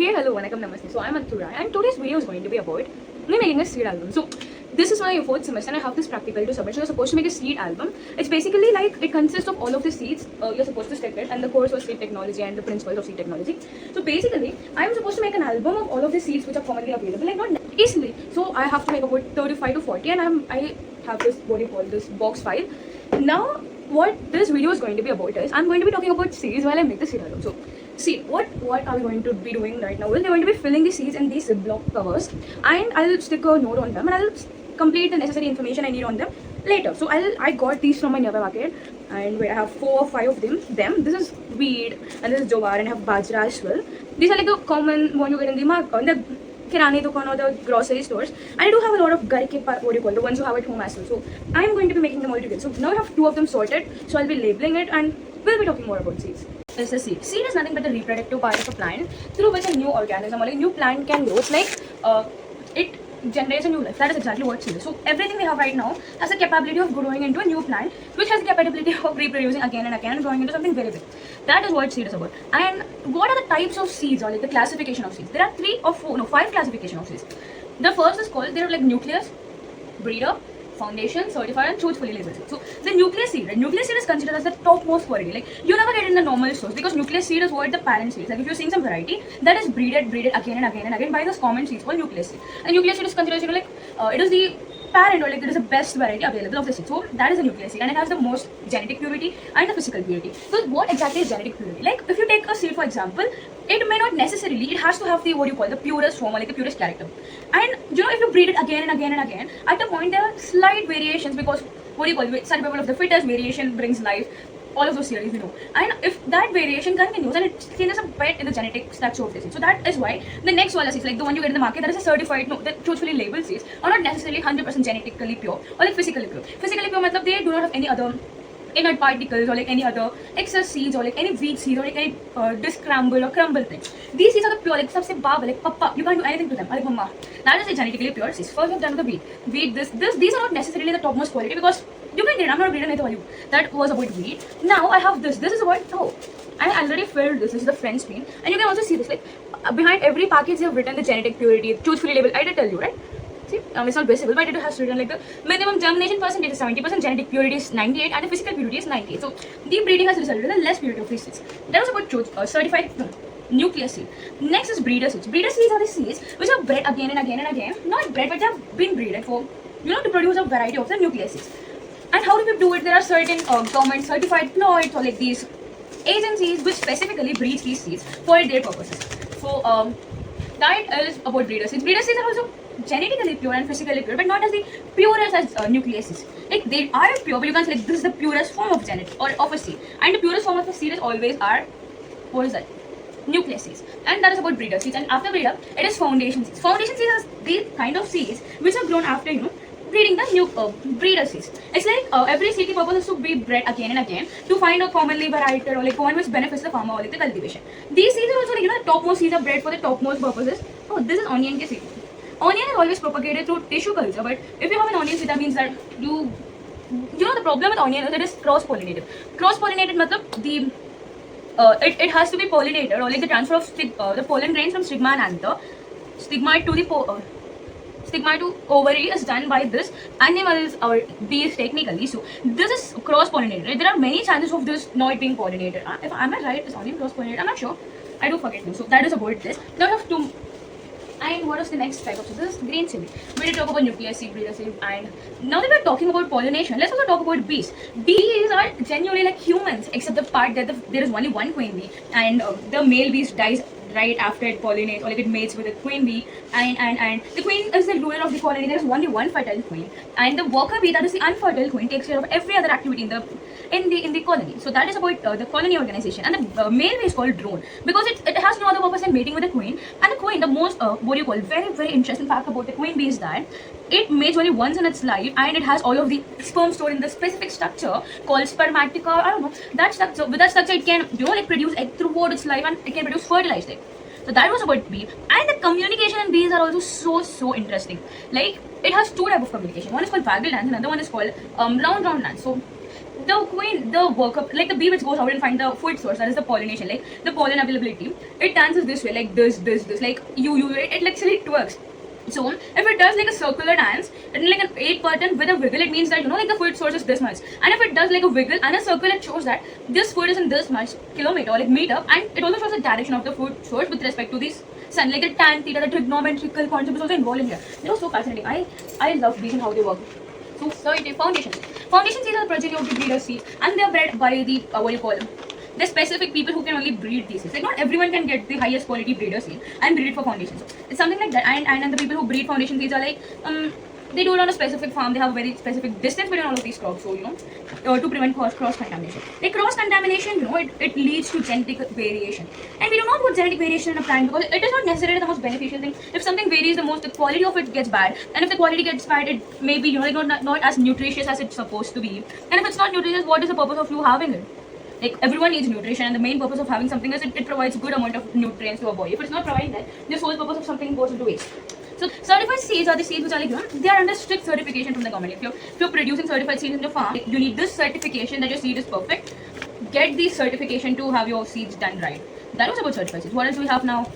Hey, hello, vanakkam, namaste. So I'm Antura, and today's video is going to be about me making a seed album. So this is my fourth semester, and I have this practical to submit. So you're supposed to make a seed album. It's basically like it consists of all of the seeds you're supposed to stick it, and the course was seed technology and the principles of seed technology. So basically, I'm supposed to make an album of all of the seeds which are commonly available, like not easily. So I have to make about 35 to 40, and I have this, what do you call this, box file. Now what this video is going to be about is I'm going to be talking about seeds while I make the seed album. So see, what are we going to be doing right now? Well, we're going to be filling the seeds in these Ziploc covers, and I'll stick a note on them, and I'll complete the necessary information I need on them later. So I got these from my nearby market, and wait, I have 4 or 5 of them. This is wheat, and this is jowar, and I have bajra as well. These are like the common one you get in the market, in the kirani dukan or the grocery stores, and I do have a lot of gar ke, what do you call, the ones you have at home as well. So I'm going to be making them all together. So now I have 2 of them sorted, so I'll be labeling it, and we'll be talking more about seeds. Is a seed. Seed is nothing but the reproductive part of a plant through which a new organism or a new plant can grow. It's like it generates a new life. That is exactly what seed is. So everything we have right now has the capability of growing into a new plant, which has the capability of reproducing again and again and growing into something very big. That is what seed is about. And what are the types of seeds, or like the classification of seeds? There are 3 or 4, no, 5 classification of seeds. The first is called, they're like nucleus, breeder, foundation, certified, and truthfully labeled seed. So the nucleus seed, right? Nucleus seed is considered as the topmost quality. Like you never get it in the normal stores, because nucleus seed is what the parent seed is. Like if you're seeing some variety that is breeded again and again and again by those common seeds called nucleus seed. And nucleus seed is considered, like it is the parent, or like it is the best variety available of the seed. So that is a nucleus seed, and it has the most genetic purity and the physical purity. So what exactly is genetic purity? Like if you take a seed for example, it may not necessarily, it has to have the, what you call, the purest form, or like the purest character. And you know, if you breed it again and again and again, at the point there are slight variations, because what do you call, survival of the fittest, variation brings life, all of those theories we know. And if that variation continues, and it changes a bit in the genetic structure of the seed. So that is why the next wala seeds, like the one you get in the market, that is a certified, no, the truthfully labeled seeds are not necessarily 100% genetically pure or like physically pure. Physically pure means they do not have any other inert particles or like any other excess seeds or like any weak seeds or like any discramble or crumble things. These seeds are the pure, like sabse baba, like papa, you can't do anything to them, like mama. That is the genetically pure seeds. First we have done the wheat. Wheat, these are not necessarily the topmost quality, because you can get it. I'm not a breeder, I tell you. That was about wheat. Now I have this. This is about, oh, I already filled this. This is the French bean, and you can also see this. Like behind every package, they have written the genetic purity, truthfully labeled. I did tell you, right? See, it's not visible, but it has written like the minimum germination percentage is 70%, genetic purity is 98, and the physical purity is 98. So the breeding has resulted in a less purity of these seeds. That was about certified nucleus seed. Next is breeder seeds. Breeder seeds are the seeds which are bred again and again and again. Not bred, but they have been breeded for, you know, to produce a variety of the nucleus seeds. And how do we do it? There are certain government certified plots, or like these agencies which specifically breed these seeds for their purposes. So that is about breeder seeds. Breeder seeds are also genetically pure and physically pure, but not as the purest as nucleus seeds. Like they are pure, but you can't say like this is the purest form of genetic or of a seed. And the purest form of a seed is always our, what is that? Nucleus seeds. And that is about breeder seeds. And after breeder, it is foundation seeds. Foundation seeds are the kind of seeds which are grown after, you know, breeding the new breeder seeds. It's like every seed purpose is to be bred again and again to find a commonly varietal or like one which benefits the farmer or like the cultivation. These seeds are also like, you know, the topmost seeds are bred for the topmost purposes. Oh, this is onion ke seed. Onion is always propagated through tissue culture, but if you have an onion seed, that means that you know, the problem with onion is it is cross-pollinated. Cross-pollinated matlab the it has to be pollinated, or like the transfer of the pollen grains from stigma and anther, stigma to the stigma to ovary is done by this animals or bees technically. So this is cross-pollinated. Right? There are many chances of this not being pollinated. If am I right, is onion cross-pollinated? I'm not sure. I do forget them. So that is about this. Now we have 2. And what is the next type of seed? This is green seed. We did talk about nucleus seed, breeder seed, and now that we're talking about pollination, let's also talk about bees. Bees are genuinely like humans, except the part that there is only one queen bee, and the male bee dies right after it pollinates, or like it mates with a queen bee, and the queen is the ruler of the colony. There is only one fertile queen, and the worker bee, that is the unfertile queen, takes care of every other activity in the colony. So that is about the colony organization. And the male bee is called drone, because it has no other purpose than mating with the queen. And the queen, the most what do you call, very interesting fact about the queen bee is that it mates only once in its life, and it has all of the sperm stored in the specific structure called spermatica. I don't know that structure. With that structure, it can, you know, like produce egg throughout its life, and it can produce fertilized egg. So that was about bee. And the communication in bees are also so interesting. Like it has 2 types of communication. One is called waggle dance, another one is called round dance. So the worker, like the bee which goes out and find the food source, that is the pollination, like the pollen availability, it dances this way, like this, like it literally twerks. So if it does like a circular dance and like an 8 pattern with a wiggle, it means that like the food source is this much. And if it does like a wiggle and a circle, it shows that this food is in this much kilometer, like meter, and it also shows the direction of the food source with respect to this sun, like the tan theta, the trigonometrical concept is also involved in here. They are so fascinating. I love these and how they work. So foundations. Foundations are the progeny of the breeder seeds, and they are bred by the what you call them. There's specific people who can only breed these seeds. Like not everyone can get the highest quality breeder seed and breed it for foundations. So it's something like that. And the people who breed foundation seeds are like they do it on a specific farm. They have a very specific distance between all of these crops. So to prevent cross contamination. Like cross contamination, it leads to genetic variation. And we do not want genetic variation in a plant because it is not necessarily the most beneficial thing. If something varies the most, the quality of it gets bad. And if the quality gets bad, it may be like not as nutritious as it's supposed to be. And if it's not nutritious, what is the purpose of you having it? Like everyone needs nutrition, and the main purpose of having something is it provides good amount of nutrients to a body. If it's not providing that, the sole purpose of something goes into waste. So certified seeds are the seeds which are like they are under strict certification from the government. If you're producing certified seeds in your farm, you need this certification that your seed is perfect. Get the certification to have your seeds done right. That was about certified seeds. What else do we have now?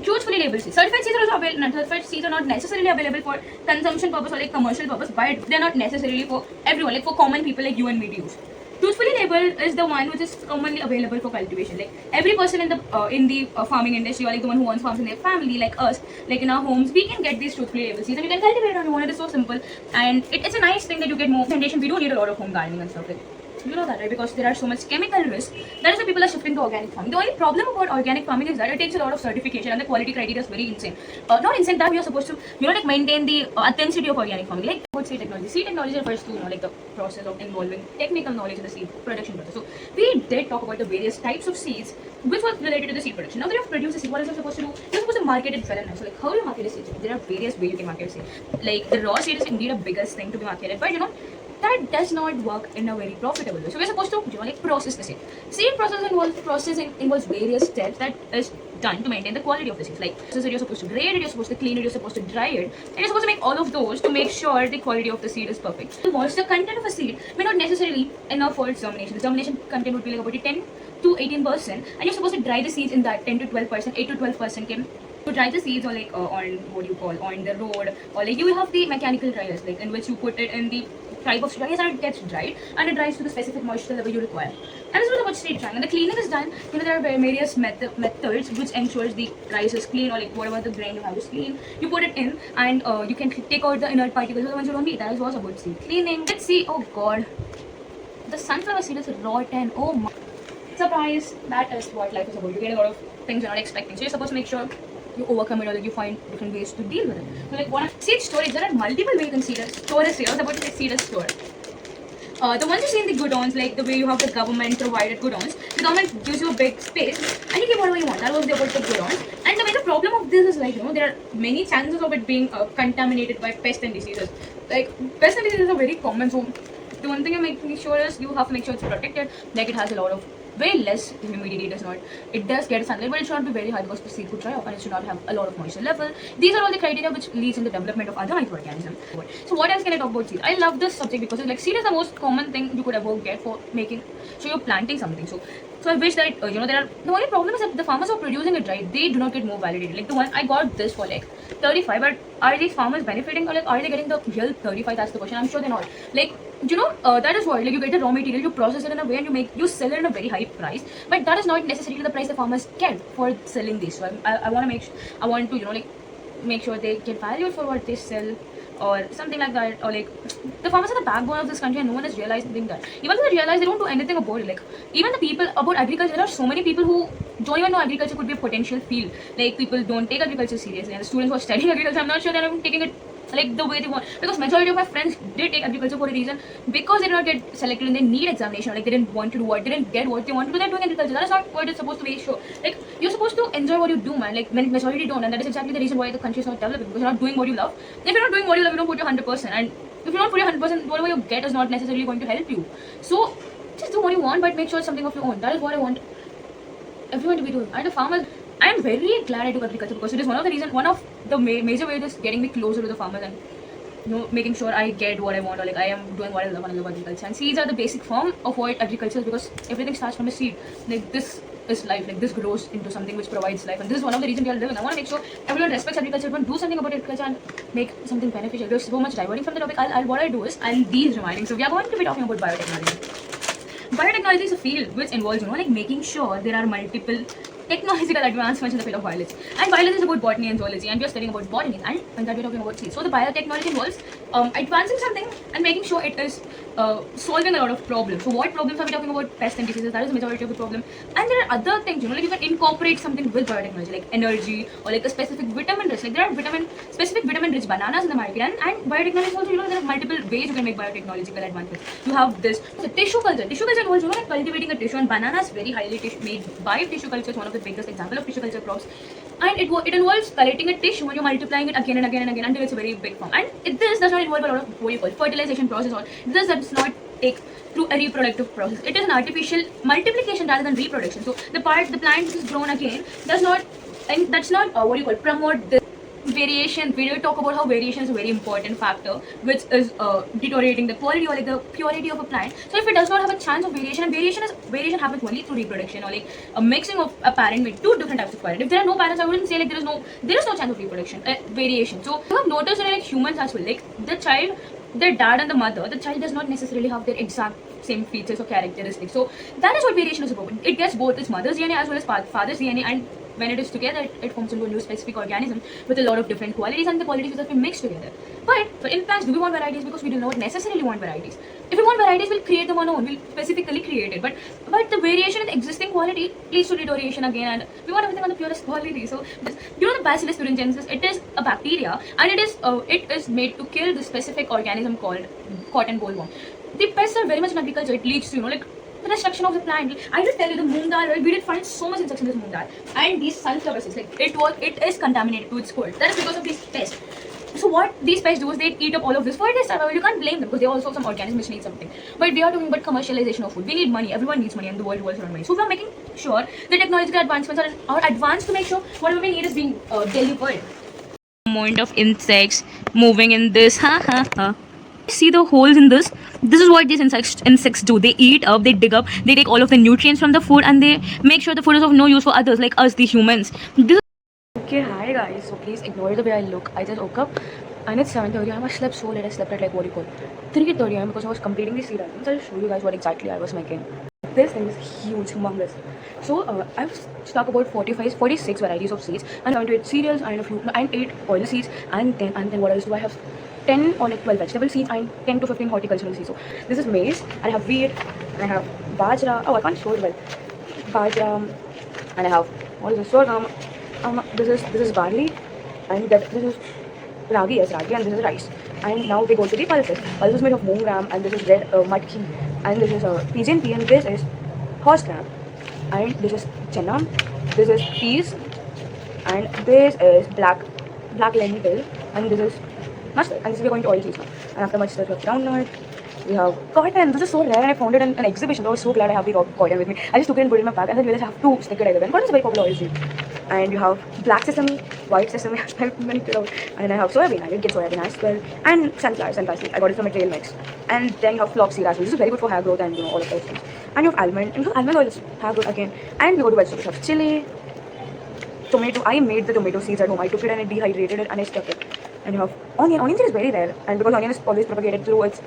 Truthfully labeled seeds. Certified seeds are also available. Certified seeds are not necessarily available for consumption purpose or like commercial purpose, but they're not necessarily for everyone, like for common people like you and me to use. Truthfully labeled is the one which is commonly available for cultivation. Like every person in the farming industry, or like the one who owns farms in their family, like us, like in our homes, we can get these truthfully labeled seeds and you can cultivate it on your own. It is so simple, and it's a nice thing that you get more foundation. We don't need a lot of home gardening and stuff like. You know that, right? Because there are so much chemical risk. That is why people are shifting to organic farming. The only problem about organic farming is that it takes a lot of certification and the quality criteria is very insane. Not insane that we are supposed to, like maintain the authenticity of organic farming. Like about seed technology. Seed technology refers to, like the process of involving technical knowledge in the seed production process. So we did talk about the various types of seeds which was related to the seed production. Now that you have produced a seed, what is it supposed to do? You're supposed to market it well enough. So like how do you market a seed? There are various ways you can market a seed. Like the raw seed is indeed a biggest thing to be marketed, but that does not work in a very profitable way. So we're supposed to like process the seed. Seed processing involves various steps that is done to maintain the quality of the seed. Like so you're supposed to grade it, you're supposed to clean it, you're supposed to dry it, and you're supposed to make all of those to make sure the quality of the seed is perfect. The moisture content of a seed may not necessarily enough for its germination. The germination content would be like about 10 to 18%, and you're supposed to dry the seeds in that 10 to 12%, 8 to 12% to dry the seeds, or like on what you call on the road, or like you have the mechanical dryers, like in which you put it in the type of dryers and it gets dried and it dries to the specific moisture level you require. And this is about seed drying. And the cleaning is done. There are various methods which ensures the rice is clean, or like whatever the grain you have is clean. You put it in and you can take out the inert particles, the ones you don't need. That is what's about seed cleaning. Let's see. Oh god, the sunflower seed is rotten. Oh my. Surprise! That is what life is about. You get a lot of things you're not expecting. So you're supposed to make sure you overcome it, or like you find different ways to deal with it. So like one seed storage, there are multiple ways you can store a seed. I was about to say seed store. The ones you see in the godows, like the way you have the government provided godows, the government gives you a big space and you keep whatever you want. That was about the godows. And the major problem of this is like there are many chances of it being contaminated by pests and diseases. Like pests and diseases are very common. So the one thing you're making sure is you have to make sure it's protected. Like it has a lot of very less humidity. It does get sunlight, but it should not be very high because the seed could dry up, and it should not have a lot of moisture level. These are all the criteria which leads in the development of other microorganisms. So what else can I talk about seed? I love this subject because it's like seed is the most common thing you could ever get for making. So you're planting something. So I wish that there are, the only problem is that the farmers who are producing it right, they do not get more validated. Like the one I got this for like 35, but are these farmers benefiting, or like are they getting the real 35? That's the question. I'm sure they're not. Like that is what, like you get the raw material, you process it in a way, and you sell it in a very high price, but that is not necessarily the price the farmers get for selling this. So I want to like make sure they get valued for what they sell, or something like that. Or like the farmers are the backbone of this country, and no one is realizing that. Even though they realize, they don't do anything about it. Like even the people about agriculture, there are so many people who don't even know agriculture could be a potential field. Like people don't take agriculture seriously, and the students who are studying agriculture, I'm not sure they're even taking it like the way they want, because majority of my friends did take agriculture for a reason, because they did not get selected and they need examination, or like they didn't want to do what, didn't get what they want to do. They're doing agriculture. That is not what it's supposed to be. Sure, like you're supposed to enjoy what you do, man. Like when majority don't, and that is exactly the reason why the country is not developing, because you're not doing what you love. If you're not doing what you love, you don't put your 100%, and if you don't put your 100%, whatever you get is not necessarily going to help you. So just do what you want, but make sure it's something of your own. That is what I want everyone to be doing. And the farmers, I am very glad I do agriculture, because it is one of the major ways that's getting me closer to the farmers. And making sure I get what I want, or like I am doing what I love and I love agriculture. And seeds are the basic form of what agriculture is, because everything starts from a seed. Like this is life, like this grows into something which provides life, and this is one of the reasons we are living. I want to make sure everyone respects agriculture, everyone do something about agriculture and make something beneficial. There's so much diverting from the topic. What I do is I'll these reminding. So we are going to be talking about biotechnology. Biotechnology is a field which involves, like making sure there are multiple technological advancements in the field of biology. And biology is about botany and zoology, and we are studying about botany, and that we're talking about seeds. So the biotechnology involves advancing something and making sure it is solving a lot of problems. So what problems are we talking about? Pests and diseases, that is the majority of the problem. And there are other things, like you can incorporate something with biotechnology, like energy or like a specific vitamin rich. Like there are specific vitamin rich bananas in the market, and biotechnology is also, there are multiple ways you can make biotechnological advancements. You have this tissue culture. Tissue culture involves, like cultivating a tissue, and banana is very highly made by tissue culture. It's one of the biggest example of tissue culture crops. And it involves collecting a tissue and you're multiplying it again and again and again until it's a very big form. And this does not involve a lot of what you call fertilization process, or this does not take through a reproductive process. It is an artificial multiplication rather than reproduction. So the plant which is grown again does not, and that's not promote this variation. We will talk about how variation is a very important factor which is deteriorating the quality or like the purity of a plant. So if it does not have a chance of variation, and variation happens only through reproduction, or like a mixing of a parent with two different types of parent. If there are no parents, I wouldn't say like there is no chance of reproduction, variation. So you have noticed in like humans as well, like the child, their dad and the mother, the child does not necessarily have their exact same features or characteristics. So that is what variation is about. It gets both its mother's DNA as well as father's DNA, and when it is together, it forms into a new specific organism with a lot of different qualities, and the qualities that we mix together. But for in plants, do we want varieties? Because we do not necessarily want varieties. If we want varieties, we'll create them on our own. We'll specifically create it. But the variation in the existing quality leads to deterioration again, and we want everything on the purest quality. So the Bacillus thuringiensis, it is a bacteria, and it is made to kill the specific organism called cotton bollworm. The pests are very much in agriculture. It leads to like the destruction of the plant. I just tell you, the moong dal, right? We did find so much insects in this moong dal, and these sunflower seeds, like it is contaminated to its core. That is because of these pests. So what these pests do is they eat up all of this for their survival. You can't blame them because they also have some organisms which need something. But we are talking about commercialization of food. We need money. Everyone needs money, and the world revolves around money. So we are making sure the technological advancements are advanced to make sure whatever we need is being delivered. Amount of insects moving in this. See the holes in this. This is what these insects do. They eat up, they dig up, they take all of the nutrients from the food, and they make sure the food is of no use for others like us, the humans. Okay, hi guys. So please ignore the way I look. I just woke up and it's 7:30. I must slept so late. I slept at like 3:30 am because I was completing the seed items. I'll show you guys what exactly I was making. This thing is huge, humongous. So I've stuck about 46 varieties of seeds, and I'm going to eat cereals and 8 oil seeds, and then what else do I have? 10 or like 12 vegetable seeds and 10 to 15 horticultural seeds. So this is maize, and I have wheat, and I have bajra. Oh, I can't show it well. Bajra, and I have what is this? Sorghum. This is barley, and this is ragi. Yes, ragi, and this is rice. And now we go to the pulses. Pulses made of moong gram, and this is red mudki, and this is pigeon pea, and this is horse gram, and this is chana. This is peas, and this is black lentil, and this is mustard, and this we are going to oil seeds now. And after mustard, we have groundnut, we have cotton. This is so rare, and I found it in an exhibition. So I was so glad I have the cotton with me. I just took it and put it in my bag, and then realized I have to stick it everywhere. Cotton is a very popular oil seed. And you have black sesame, white sesame, and I have soybean. I did get soybean as well, and sunflower seed. I got it from a trail mix. And then you have flaxseed as well. This is very good for hair growth and all of those things. And you have almond, and almond oil is hair growth again. And we go to vegetables. You have chili, tomato. I made the tomato seeds at home. I took it and I dehydrated it and I stuck it. And you have onion. Onion seed is very rare, and because onion is always propagated through its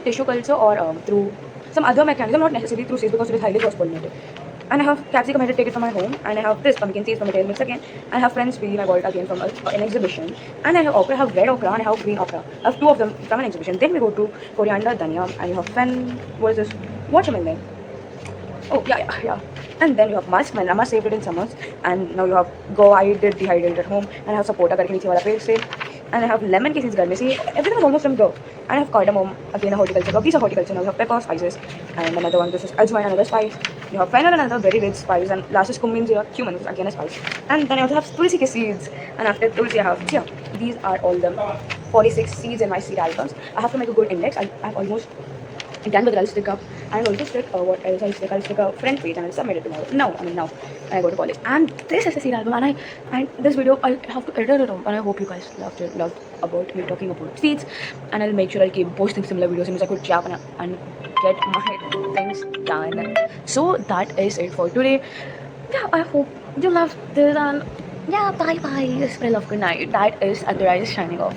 tissue culture or through some other mechanism, not necessarily through seeds because it is highly cross-pollinated. And I have capsicum. I had to take it from my home, and I have this pumpkin seeds from a tail mix again. And I have French pea. I got it again from an exhibition. And I have okra. I have red okra and I have green okra. I have 2 of them from an exhibition. Then we go to coriander, dhania, and you have what is this? Watermelon. Oh yeah. And then you have musk. My mama saved it in summers. And now you have go. I did dehydrate at home. And I have sapota karke niche wala page se. And I have lemon cases garme se. Everything is almost from go. And I have cardamom, again a horticulture crop. These are horticulture. Now you have pepper, spices, and another one. This is ajwain, another spice. You have fennel, another very rich spice, and last is cumin, cumin, which is again a spice. And then I also have tulsi seeds. And after tulsi, I have chia. These are all the 46 seeds in my seed albums. I have to make a good index. I've almost done with it. I'll stick up And also stick what else I'll stick a friend page and I'll submit it tomorrow. Now, when I go to college. And this is the seed album, and this video I'll have to edit it out. And I hope you guys loved about me talking about seeds. And I'll make sure I'll keep posting similar videos in which I could chat and get my things done. So that is it for today. Yeah, I hope you loved this, and yeah, bye bye. Spread love, good night. That is Adhiraj signing off.